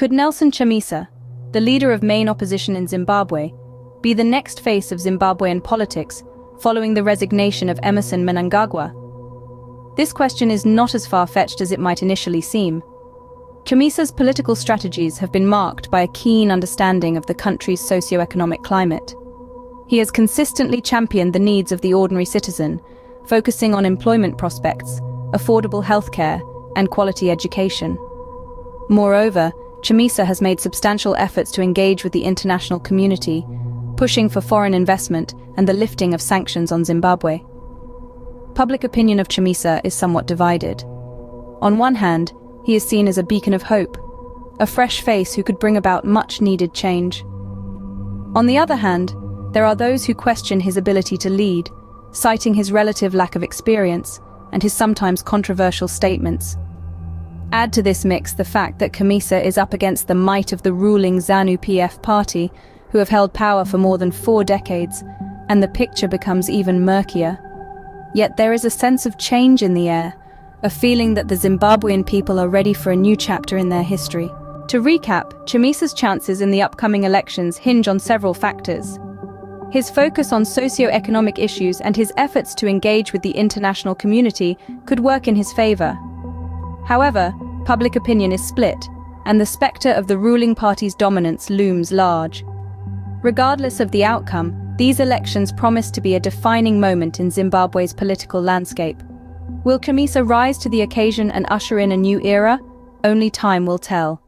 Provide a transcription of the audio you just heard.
Could Nelson Chamisa, the leader of main opposition in Zimbabwe, be the next face of Zimbabwean politics following the resignation of Post-Mnangagwa? This question is not as far-fetched as it might initially seem. Chamisa'S political strategies have been marked by a keen understanding of the country's socio-economic climate. He has consistently championed the needs of the ordinary citizen, focusing on employment prospects, affordable healthcare, and quality education. Moreover, Chamisa has made substantial efforts to engage with the international community, pushing for foreign investment and the lifting of sanctions on Zimbabwe. Public opinion of Chamisa is somewhat divided. On one hand, he is seen as a beacon of hope, a fresh face who could bring about much-needed change. On the other hand, there are those who question his ability to lead, citing his relative lack of experience and his sometimes controversial statements. Add to this mix the fact that Chamisa is up against the might of the ruling ZANU-PF party, who have held power for more than 4 decades, and the picture becomes even murkier. Yet there is a sense of change in the air, a feeling that the Zimbabwean people are ready for a new chapter in their history. To recap, Chamisa'S chances in the upcoming elections hinge on several factors. His focus on socio-economic issues and his efforts to engage with the international community could work in his favor. However, public opinion is split, and the specter of the ruling party's dominance looms large. Regardless of the outcome, these elections promise to be a defining moment in Zimbabwe's political landscape. Will Chamisa rise to the occasion and usher in a new era? Only time will tell.